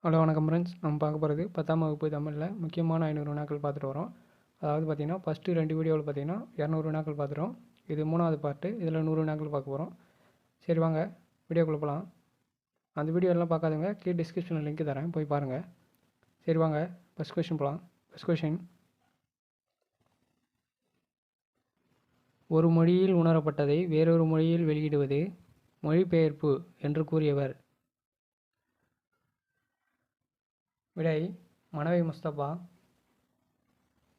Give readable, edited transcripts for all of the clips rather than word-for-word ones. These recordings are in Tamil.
ஹலோ வணக்கம் ஃப்ரெண்ட்ஸ். நம்ம பார்க்க போகிறது 10ஆம் வகுப்பு தமிழில் முக்கியமான 500 வினாக்கள் பார்த்துட்டு வரோம். அதாவது பார்த்திங்கன்னா ஃபஸ்ட்டு 2 வீடியோவில் பார்த்திங்கன்னா 200 வினாக்கள் பார்த்துட்டோம். இது 3வது பார்ட்டு. இதில் 100 வினாக்கள் பார்க்க போகிறோம். சரி வாங்க வீடியோக்குள்ளே போகலாம். அந்த வீடியோலாம் பார்க்காதவங்க கீழே டிஸ்கிரிப்ஷனில் லிங்க் தரேன், போய் பாருங்கள். சரி வாங்க ஃபஸ்ட் கொஷின் போகலாம். ஃபஸ்ட் கொஷின், ஒரு மொழியில் உணரப்பட்டதை வேறொரு மொழியில் வெளியிடுவது மொழிபெயர்ப்பு என்று கூறியவர். விடை மனவை முஸ்தபா.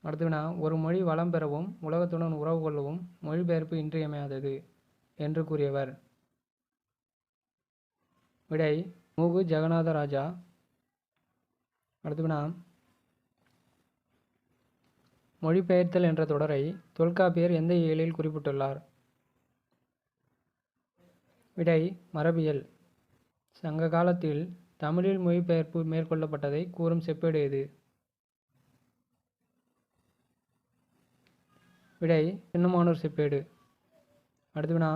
அடுத்ததுனா, ஒரு மொழி வளம் பெறவும் உலகத்துடன் உறவு கொள்ளவும் மொழிபெயர்ப்பு இன்றியமையாதது என்று கூறியவர். விடை மூகு ஜெகநாத ராஜா. அடுத்ததுனா, மொழிபெயர்த்தல் என்ற தொடரை தொல்காப்பியர் எந்த இயலில் குறிப்பிட்டுள்ளார்? விடை மரபியல். சங்க காலத்தில் தமிழில் மொழிபெயர்ப்பு மேற்கொள்ளப்பட்டதை கூறும் செப்பேடு எது? விடை சின்னமானூர் செப்பேடு. அடுத்ததுனா,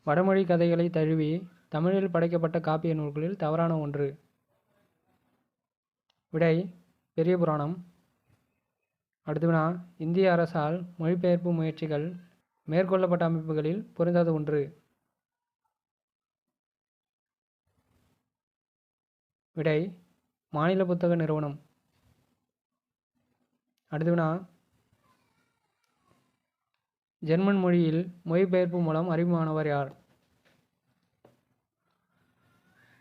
வடமொழி கதைகளை தழுவி தமிழில் படைக்கப்பட்ட காப்பிய நூல்களில் தவறான ஒன்று. விடை பெரிய புராணம். அடுத்ததுனா, இந்திய அரசால் மொழிபெயர்ப்பு முயற்சிகள் மேற்கொள்ளப்பட்ட அமைப்புகளில் பொருந்தாத ஒன்று. விடை மாநில புத்தக நிறுவனம். அடுத்ததுனா, ஜெர்மன் மொழியில் மொழிபெயர்ப்பு மூலம் அறிமுகமானவர் யார்?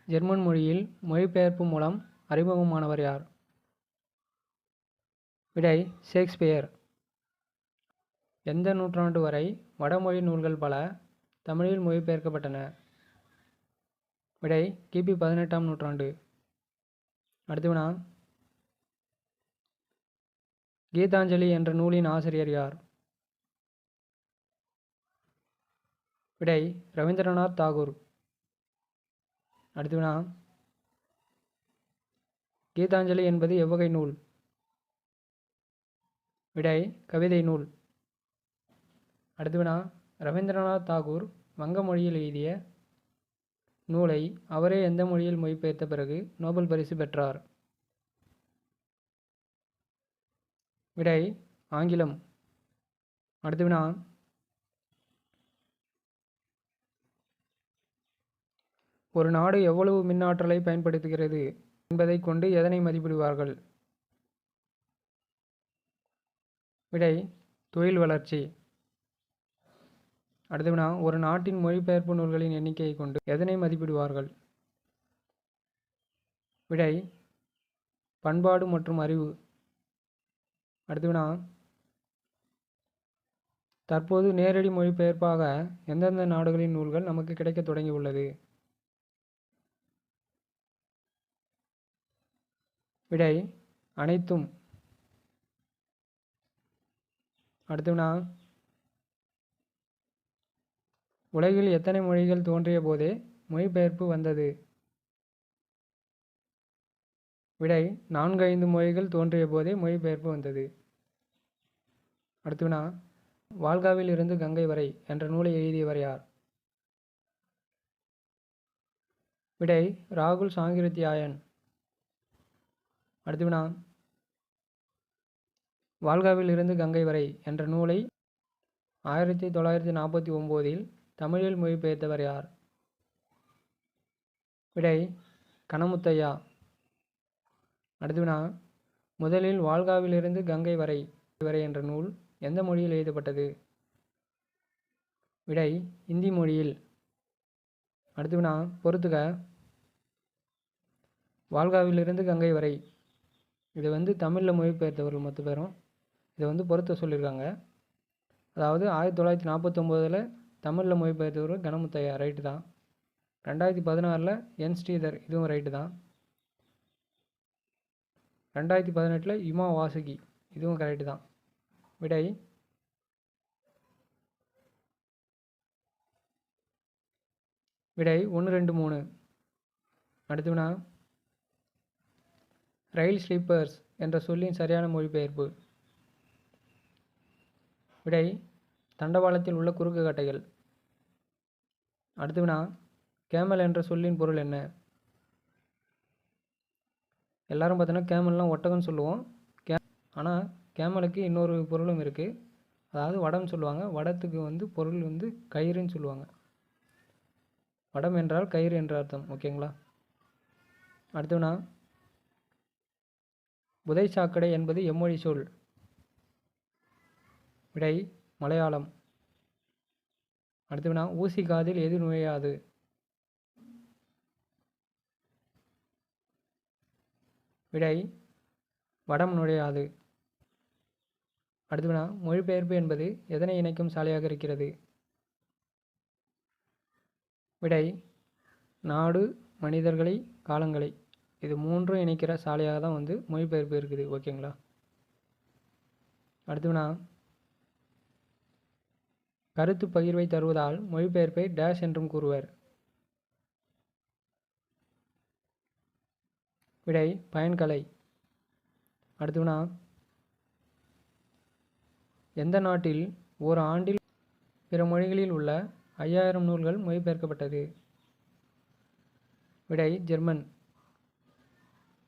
ஜெர்மன் மொழியில் மொழிபெயர்ப்பு மூலம் அறிமுகமானவர் யார்? விடை ஷேக்ஸ்பியர். எந்த நூற்றாண்டு வரை வடமொழி நூல்கள் பல தமிழில் மொழிபெயர்க்கப்பட்டன? விடை கிபி 18ஆம் நூற்றாண்டு. அடுத்தவனா, கீதாஞ்சலி என்ற நூலின் ஆசிரியர் யார்? விடை ரவீந்திரநாத் தாகூர். அடுத்தவனா, கீதாஞ்சலி என்பது எவ்வகை நூல்? விடை கவிதை நூல். அடுத்தவனா, ரவீந்திரநாத் தாகூர் வங்க மொழியில் எழுதிய நூலை அவரே எந்த மொழியில் மொழிபெயர்த்த பிறகு நோபல் பரிசு பெற்றார்? விடை ஆங்கிலம். அடுத்தவனா, ஒரு நாடு எவ்வளவு மின் ஆற்றலை பயன்படுத்துகிறது என்பதை கொண்டு எதனை மதிப்பிடுவார்கள்? விடை தொழில் வளர்ச்சி. அடுத்தவனா, ஒரு நாட்டின் மொழிபெயர்ப்பு நூல்களின் எண்ணிக்கையை கொண்டு எதனை மதிப்பிடுவார்கள்? விடை பண்பாடு மற்றும் அறிவு. அடுத்தவனா, தற்போது நேரடி மொழிபெயர்ப்பாக எந்தெந்த நாடுகளின் நூல்கள் நமக்கு கிடைக்க தொடங்கி உள்ளது? விடை அனைத்தும். அடுத்தவனா, உலகில் எத்தனை மொழிகள் தோன்றிய போதே மொழிபெயர்ப்பு வந்தது? விடை 4-5 மொழிகள் தோன்றிய போதே மொழிபெயர்ப்பு வந்தது. அடுத்தவனா, வால்காவில் இருந்து கங்கை வரை என்ற நூலை எழுதியவர் யார்? விடை ராகுல் சாங்கிருத்தியாயன். அடுத்தவனா, வால்காவில் இருந்து கங்கை வரை என்ற நூலை 1949இல் தமிழில் மொழிபெயர்த்தவர் யார்? விடை கனமுத்தையா. அடுத்தவனா, முதலில் வால்காவிலிருந்து கங்கை வரை என்ற நூல் எந்த மொழியில் எழுதப்பட்டது? விடை இந்தி மொழியில். அடுத்தவனா, பொறுத்துக. வால்காவிலிருந்து கங்கை வரை இதை தமிழில் மொழிபெயர்த்தவர்கள் 10 பேரும் இதை பொறுத்த சொல்லியிருக்காங்க. அதாவது 1949 தமிழில் மொழிபெயர்த்தவர் கனமுத்தையா, ரைட்டு தான். 2016 என் ஸ்ரீதர், இதுவும் ரைட்டு தான். 2018 இமா வாசுகி, இதுவும் கரெக்டு தான். விடை விடை 1, 2, 3. அடுத்தவனா, ரயில் ஸ்லீப்பர்ஸ் என்ற சொல்லின் சரியான மொழிபெயர்ப்பு? விடை தண்டவாளத்தில் உள்ள குறுக்கு கட்டைகள். அடுத்தவனா, கேமல் என்ற சொல்லின் பொருள் என்ன? எல்லோரும் பார்த்தோன்னா கேமல்லாம் ஒட்டகம்னு சொல்லுவோம். ஆனால் கேமலுக்கு இன்னொரு பொருளும் இருக்குது. அதாவது வடம்னு சொல்லுவாங்க. வடத்துக்கு வந்து பொருள் வந்து கயிறுன்னு சொல்லுவாங்க. வடம் என்றால் கயிறு என்ற அர்த்தம். ஓகேங்களா? அடுத்தவனா புதை சாக்கடை என்பது எம்மொழி சொல்? விடை மலையாளம். அடுத்தவனா ஊசி காதில் எது நுழையாது? விடை வடம் நுழையாது. அடுத்தவனா மொழிபெயர்ப்பு என்பது எதனை இணைக்கும் சாலையாக இருக்கிறது? விடை நாடு, மனிதர்களை, காலங்களை. இது மூன்றும் இணைக்கிற சாலையாக தான் வந்து மொழிபெயர்ப்பு இருக்குது. ஓகேங்களா? அடுத்தவனா கருத்து பகிர்வை தருவதால் மொழிபெயர்ப்பை டேஷ் என்றும் கூறுவர்? விடை பயன்கலை. அடுத்தவனா எந்த நாட்டில் ஒரு ஆண்டில் பிற மொழிகளில் உள்ள 5000 நூல்கள் மொழிபெயர்க்கப்பட்டது? விடை ஜெர்மன்.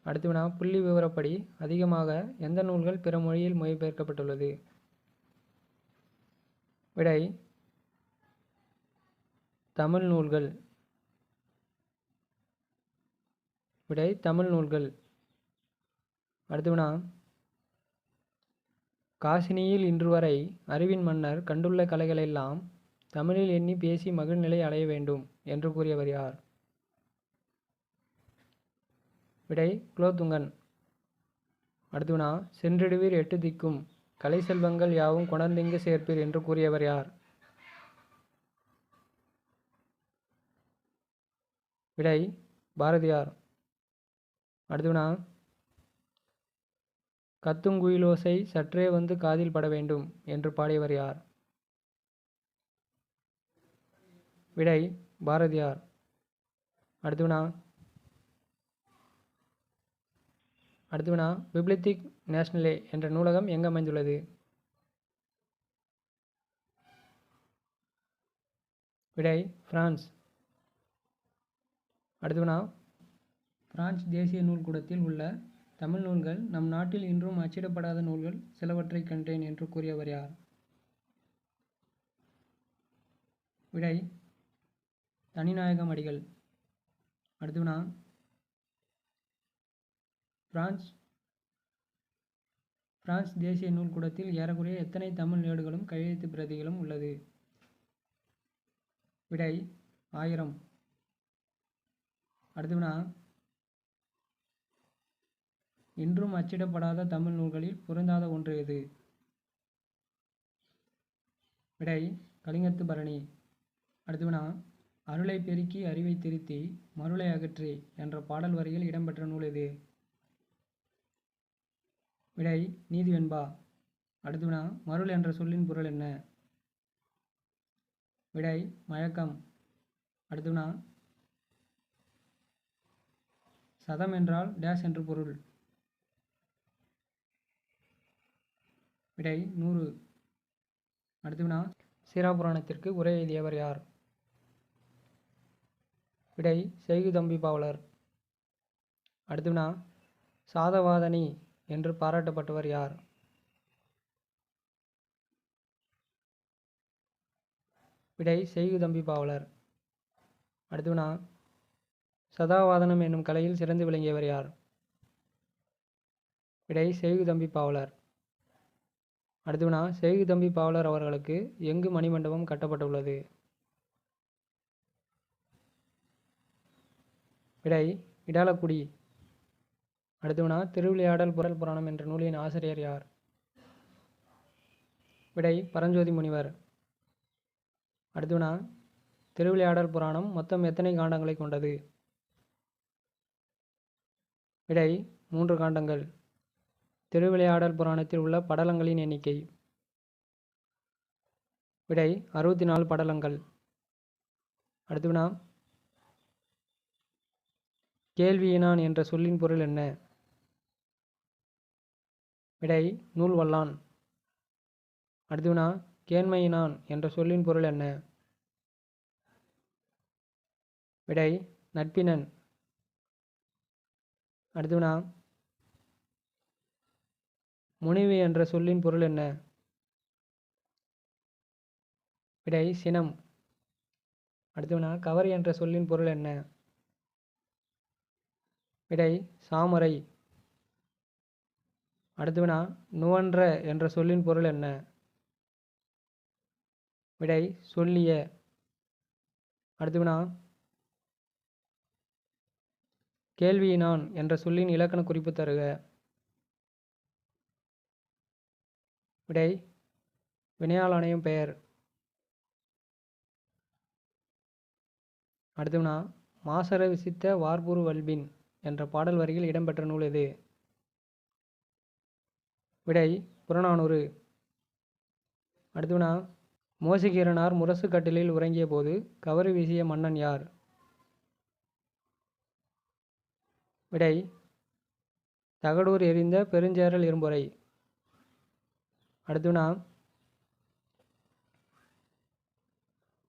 அடுத்தவனா புள்ளி விவரப்படி அதிகமாக எந்த நூல்கள் பிற மொழியில் மொழிபெயர்க்கப்பட்டுள்ளது? விடை தமிழ் நூல்கள். விடை தமிழ் நூல்கள். அடுத்தவனா காசினியில் இன்று வரை அறிவின் மன்னர் கண்டுள்ள கலைகளெல்லாம் தமிழில் எண்ணி பேசி மகிழ்நிலை அடைய வேண்டும் என்று கூறியவர் யார்? விடை குலோத்துங்கன். அடுத்தவனா சென்றிடுவீர் எட்டு திக்கும் கலை செல்வங்கள் யாவும் கொணர்ந்திங்கு சேர்ப்பீர் என்று கூறியவர் யார்? விடை பாரதியார். அடுத்தவனா கத்துங்குயிலோசை சற்றே வந்து காதில் பட வேண்டும் என்று பாடியவர் யார்? விடை பாரதியார். அடுத்தவனா பிப்ளித்திக் நேஷனலே என்ற நூலகம் எங்கு அமைந்துள்ளது? விடை பிரான்ஸ். அடுத்தவனா பிரான்ஸ் தேசிய நூல்கூடத்தில் உள்ள தமிழ் நூல்கள் நம் நாட்டில் இன்றும் அச்சிடப்படாத நூல்கள் சிலவற்றை கண்டேன் என்று கூறியவர் யார்? விடை தனிநாயகம் அடிகள். அடுத்தவனா பிரான்ஸ் தேசிய நூல்கூடத்தில் ஏறக்குறைய எத்தனை தமிழ் ஏடுகளும் கையெழுத்து பிரதிகளும் உள்ளது? விடை 1000. அடுத்தவனா இன்றும் அச்சிடப்படாத தமிழ் நூல்களில் பொருந்தாத ஒன்று எது? விடை கலிங்கத்து பரணி. அடுத்தவனா அருளை பெருக்கி அறிவை திருத்தி மருளை அகற்றி என்ற பாடல் வரியில் இடம்பெற்ற நூல் எது? விடை நீதிவெண்பா. அடுத்தவனா மருள் என்ற சொல்லின் பொருள் என்ன? விடை மயக்கம். அடுத்தவனா சதம் என்றால் டேஷ் என்று பொருள்? விடை 100. அடுத்தவனா சீராபுராணத்திற்கு உரை எழுதியவர் யார்? விடை செய்குதம்பி பாவலர். அடுத்தவனா சாதவாதனி என்று பாராட்டப்பட்டவர் யார்? விடை செய்குதம்பி பாவலர். அடுத்தவனா சதாவாதனம் என்னும் கலையில் சிறந்து விளங்கியவர் யார்? விடை செய்குதம்பி பாவலர். அடுத்தவனா செய்குதம்பி பாவலர் அவர்களுக்கு எங்கு மணிமண்டபம் கட்டப்பட்டுள்ளது? விடை இடாலக்குடி. அடுத்தவனா திருவிளையாடல் புராணம் என்ற நூலின் ஆசிரியர் யார்? விடை பரஞ்சோதி முனிவர். அடுத்தவனா திருவிளையாடல் புராணம் மொத்தம் எத்தனை காண்டங்களை கொண்டது? விடை 3 காண்டங்கள். திருவிளையாடல் புராணத்தில் உள்ள படலங்களின் எண்ணிக்கை? விடை 64 படலங்கள். அடுத்தவனா கேள்வியினான் என்ற சொல்லின் பொருள் என்ன? விடை நூல் வல்லான். அடுத்தவனா கேண்மையினான் என்ற சொல்லின் பொருள் என்ன? விடை நட்பினன். அடுத்தவனா முனிவு என்ற சொல்லின் பொருள் என்ன? விடை சினம். அடுத்து வினா கவர் என்ற சொல்லின் பொருள் என்ன? விடை சாமரை. அடுத்து வினா நுவன்ற என்ற சொல்லின் பொருள் என்ன? விடை சொல்லிய. அடுத்து வினா கேள்வியினான் என்ற சொல்லின் இலக்கண குறிப்பு தருக. விடை வினையால் அணையும் பெயர். அடுத்து வினா மாசற விசித்த வார்புரு வல்பின் என்ற பாடல் வரியில் இடம்பெற்ற நூல் எது? விடை புறநானூறு. அடுத்து வினா மோசிகீரனார் முரசு கட்டிலில் உறங்கிய போது கவரி வீசிய மன்னன் யார்? விடை தகடூர் எறிந்த பெருஞ்சேரல் இரும்பொறை. அடுத்து வினா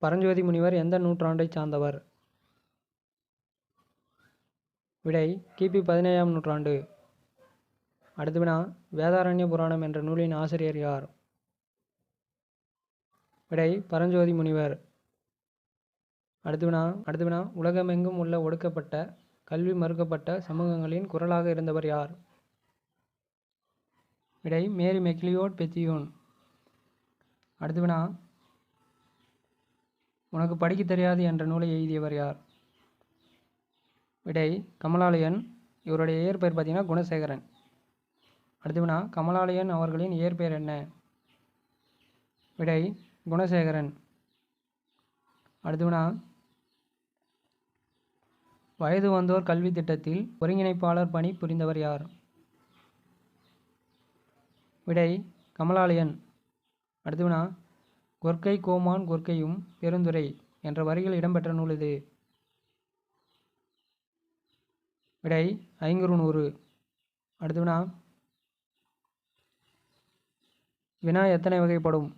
பரஞ்சோதி முனிவர் எந்த நூற்றாண்டைச் சார்ந்தவர்? விடை கிபி 17ஆம் நூற்றாண்டு. அடுத்து வினா வேதாரண்ய புராணம் என்ற நூலின் ஆசிரியர் யார்? விடை பரஞ்சோதி முனிவர். அடுத்து வினா உலகமெங்கும் உள்ள ஒடுக்கப்பட்ட கல்வி மறுக்கப்பட்ட சமூகங்களின் குரலாக இருந்தவர் யார்? விடை மேரி மெக்லியோட் பெத்தியூன். அடுத்து வினா உனக்கு படிக்க தெரியாது என்ற நூலை எழுதியவர் யார்? விடை கமலாலயன். இவருடைய இயற்பெயர் பார்த்தீங்கன்னா குணசேகரன். அடுத்து வினா கமலாலயன் அவர்களின் இயற்பெயர் என்ன? விடை குணசேகரன். அடுத்து வினா வயது வந்தோர் கல்வி திட்டத்தில் ஒருங்கிணைப்பாளர் பணி புரிந்தவர் யார்? விடை கமலாலயன். அடுத்து வினா கொற்கை கோமான் கொற்கையும் பெருந்துரை என்ற வரிகள் இடம்பெற்ற நூல் இது? விடை ஐங்குறுநூறு. அடுத்து வினா வினா எத்தனை வகைப்படும்?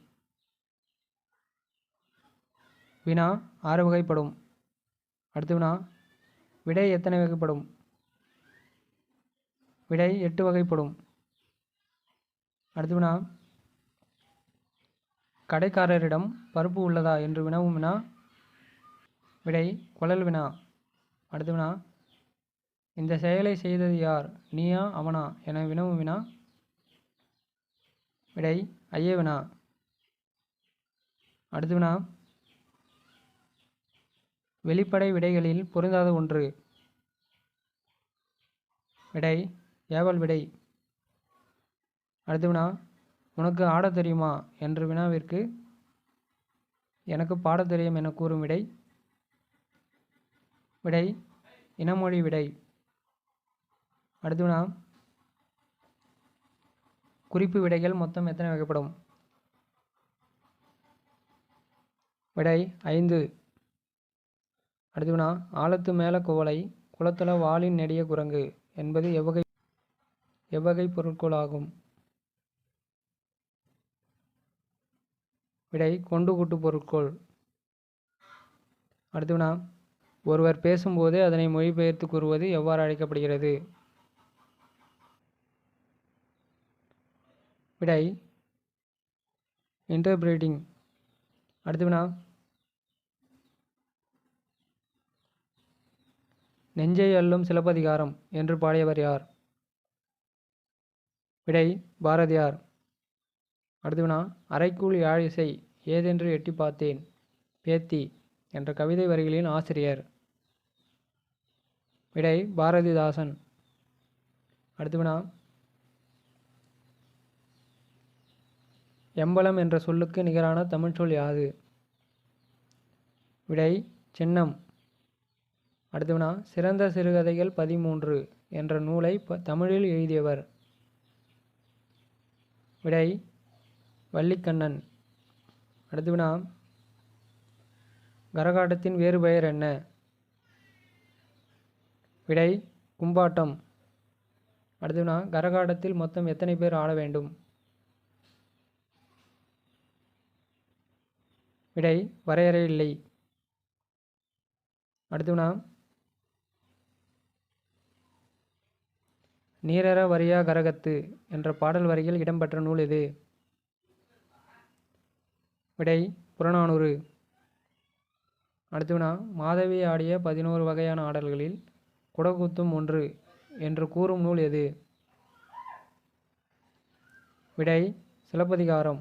வினா 6 வகைப்படும். அடுத்து வினா விடை எத்தனை வகைப்படும்? விடை 8 வகைப்படும். அடுத்து வினா கடைக்காரரிடம் பருப்பு உள்ளதா என்று வினவும் வினா? விடை குழல் வினா. அடுத்து வினா இந்த செயலை செய்தது யார், நீயா அவனா என வினவும் வினா? விடை ஐய வினா. அடுத்து வினா வெளிப்படை விடைகளில் பொருந்தாத ஒன்று. விடை ஏவல் விடை. அடுத்து வினா உனக்கு ஆடத் தெரியுமா என்ற வினாவிற்கு எனக்கு பாடத் தெரியும் என கூறும் விடை? விடை இனமொழி விடை. அடுத்து வினா குறிப்பு விடைகள் மொத்தம் எத்தனை வகைப்படும்? விடை 5. அடுத்து வினா ஆழத்து மேல குவளை குளத்தல வாளின் நெடிய குரங்கு என்பது எவ்வகை பொருட்கோளாகும்? விடை கொண்டு கூட்டு பொருட்கோள். அடுத்து வினா ஒருவர் பேசும்போது அதனை மொழிபெயர்த்து கூறுவது எவ்வாறு அழைக்கப்படுகிறது? விடை இன்டர்பிரேட்டிங். அடுத்து வினா நெஞ்சை அள்ளும் சிலப்பதிகாரம் என்று பாடியவர் யார்? விடை பாரதியார். அடுத்து வினா அரைக்கூல் யாழிசை ஏதென்று எட்டி பார்த்தேன் பேத்தி என்ற கவிதை வரிகளின் ஆசிரியர்? விடை பாரதிதாசன். அடுத்து வினா எம்பலம் என்ற சொல்லுக்கு நிகரான தமிழ்ச்சொல் யாது? விடை சின்னம். அடுத்து வினா சிறந்த சிறுகதைகள் 13 என்ற நூலை தமிழில் எழுதியவர்? விடை வல்லிக்கண்ணன். அடுத்து வினா கரகாட்டத்தின் வேறு பெயர் என்ன? விடை கும்பாட்டம். அடுத்து வினா கரகாட்டத்தில் மொத்தம் எத்தனை பேர் ஆட வேண்டும்? விடை வரையறை இல்லை. அடுத்து வினா நீரற வரியா கரகத்து என்ற பாடல் வரிகள் இடம்பெற்ற நூல் எது? விடை புறநானூறு. அடுத்து வினா, மாதவி ஆடிய 11 வகையான ஆடல்களில் குடக்கூத்தும் ஒன்று என்று கூறும் நூல் எது? விடை சிலப்பதிகாரம்.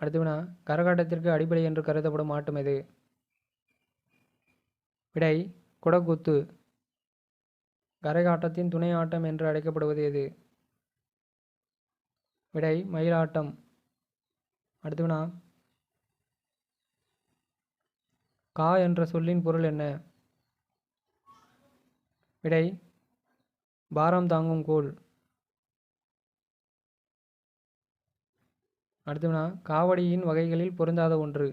அடுத்து வினா, கரகாட்டத்திற்கு அடிப்படை என்று கருதப்படும் ஆட்டம் எது? விடை குடக்கூத்து. கரகாட்டத்தின் துணை ஆட்டம் என்று அழைக்கப்படுவது எது? விடை மயிலாட்டம். அடுத்து வினா, கா என்ற சொல்லின் பொருள் என்ன? விடை பாரம் தாங்கும் கோல். அடுத்து வினா, காவடியின் வகைகளில் பொருந்தாத ஒன்று.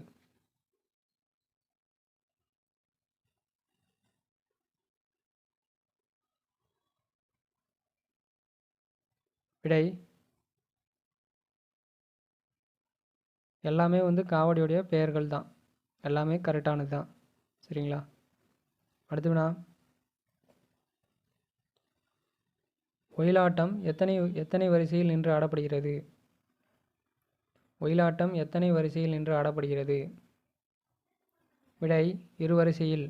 விடை எல்லாமே காவடியுடைய பெயர்கள் தான். எல்லாமே கரெக்டானது தான். சரிங்களா? அடுத்து வினா, ஒயிலாட்டம் எத்தனை வரிசையில் நின்று ஆடப்படுகிறது? ஒயிலாட்டம் எத்தனை வரிசையில் நின்று ஆடப்படுகிறது? விடை 2 வரிசையில்.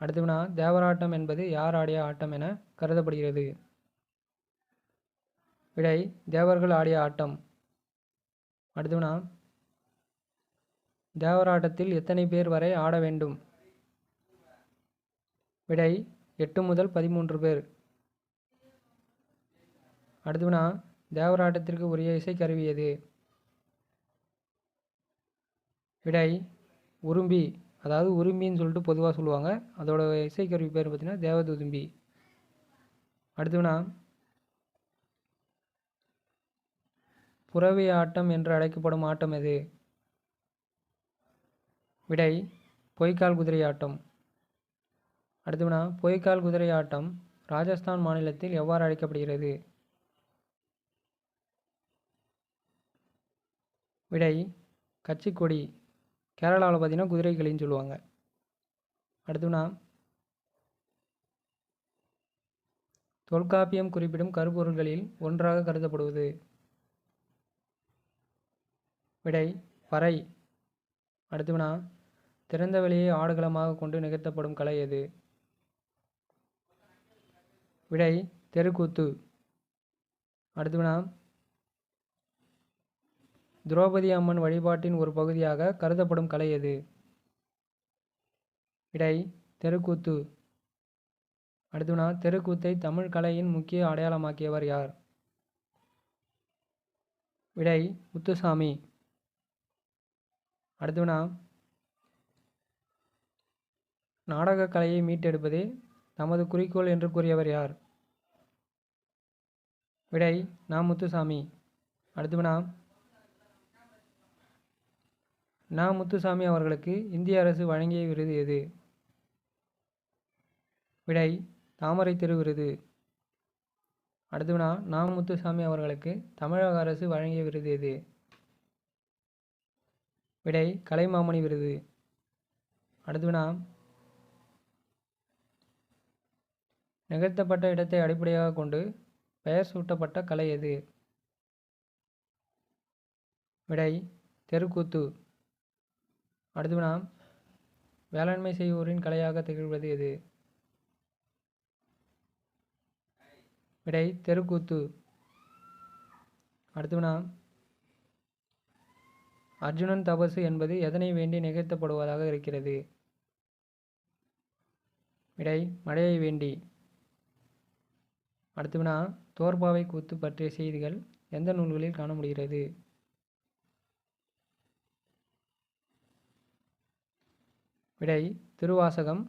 அடுத்து வினா, தேவராட்டம் என்பது யார் ஆடிய ஆட்டம் என கருதப்படுகிறது? விடை தேவர்கள் ஆடிய ஆட்டம். அடுத்து வினா, தேவராட்டத்தில் எத்தனை பேர் வரை ஆட வேண்டும்? விடை 8 முதல் 13 பேர். அடுத்து வினா, தேவராட்டத்திற்கு உரிய இசைக்கருவி எது? விடை உரும்பி. அதாவது உரும்பின்னு சொல்லிட்டு பொதுவாக சொல்லுவாங்க. அதோட இசைக்கருவி பேர் பார்த்தீங்கன்னா தேவதுதும்பி. அடுத்து வினா, புறவி ஆட்டம் என்று அழைக்கப்படும் ஆட்டம் எது? விடை பொய்க்கால் குதிரை ஆட்டம். அடுத்து வினா, பொய்க்கால் குதிரை ஆட்டம் ராஜஸ்தான் மாநிலத்தில் எவ்வாறு அழைக்கப்படுகிறது? விடை கச்சிக்கொடி. கேரளாவில் பார்த்தீங்கன்னா குதிரைகளின்னு சொல்லுவாங்க. அடுத்து வினா, தொல்காப்பியம் குறிப்பிடும் கருப்பொருள்களில் ஒன்றாக கருதப்படுவது? விடை பறை. அடுத்து வினா, திறந்த வெளியை ஆடுகளமாக கொண்டு நிகழ்த்தப்படும் கலை எது? விடை தெருக்கூத்து. அடுத்து வினா, திரௌபதி அம்மன் வழிபாட்டின் ஒரு பகுதியாக கருதப்படும் கலை எது? விடை தெருக்கூத்து. அடுத்து வினா, தெருக்கூத்தை தமிழ் கலையின் முக்கிய அடையாளமாக்கியவர் யார்? விடை முத்துசாமி. அடுத்து வினா, நாடகக் கலையை மீட்டெடுப்பதே தமது குறிக்கோள் என்று கூறியவர் யார்? விடை நா. முத்துசாமி. அடுத்து வினா, நா. முத்துசாமி அவர்களுக்கு இந்திய அரசு வழங்கிய விருது எது? விடை தாமரை திரு விருது. அடுத்து வினா, நா. முத்துசாமி அவர்களுக்கு தமிழக அரசு வழங்கிய விருது எது? விடை கலைமாமணி விருது. அடுத்து வினா, நிகழ்த்தப்பட்ட இடத்தை அடிப்படையாக கொண்டு பெயர் சூட்டப்பட்ட கலை எது? விடை தெருக்கூத்து. அடுத்து வினா, வேளாண்மை செய்வோரின் கலையாக திகழ்வது எது? விடை தெருக்கூத்து. அடுத்து வினா, அர்ஜுனன் தபசு என்பது எதனை வேண்டி நிகழ்த்தப்படுவதாக இருக்கிறது? விடை மழையை வேண்டி. அடுத்து வினா, தோற்பாவை கூத்து பற்றிய செய்திகள் எந்த நூல்களில் காண முடிகிறது? விடை திருவாசகம்.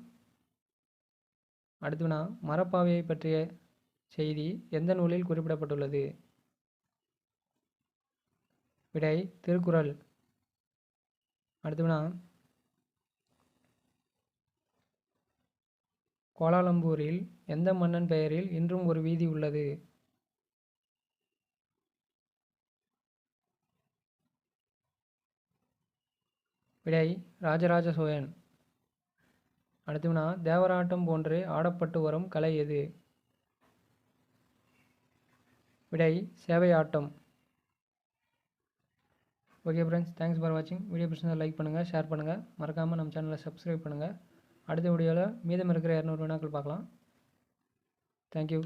அடுத்து வினா, மரப்பாவையை பற்றிய செய்தி எந்த நூலில் குறிப்பிடப்பட்டுள்ளது? விடை திருக்குறள். அடுத்து வினா, கோலாலம்பூரில் எந்த மன்னன் பெயரில் இன்றும் ஒரு வீதி உள்ளது? விடை ராஜராஜ சோழன். அடுத்து வினா, தேவராட்டம் போன்றே ஆடப்பட்டு வரும் கலை எது? விடை சேவை ஆட்டம். ஓகே ஃப்ரெண்ட்ஸ், தேங்க்ஸ் ஃபார் வாட்சிங். வீடியோ பிடிச்சிருந்தா லைக் பண்ணுங்கள், ஷேர் பண்ணுங்கள், மறக்காமல் நம்ம சேனலை சப்ஸ்கிரைப் பண்ணுங்கள். அடுத்த வீடியோவில் மீதம் இருக்கிற 200 வினாக்கள் பார்க்கலாம். தேங்க்யூ.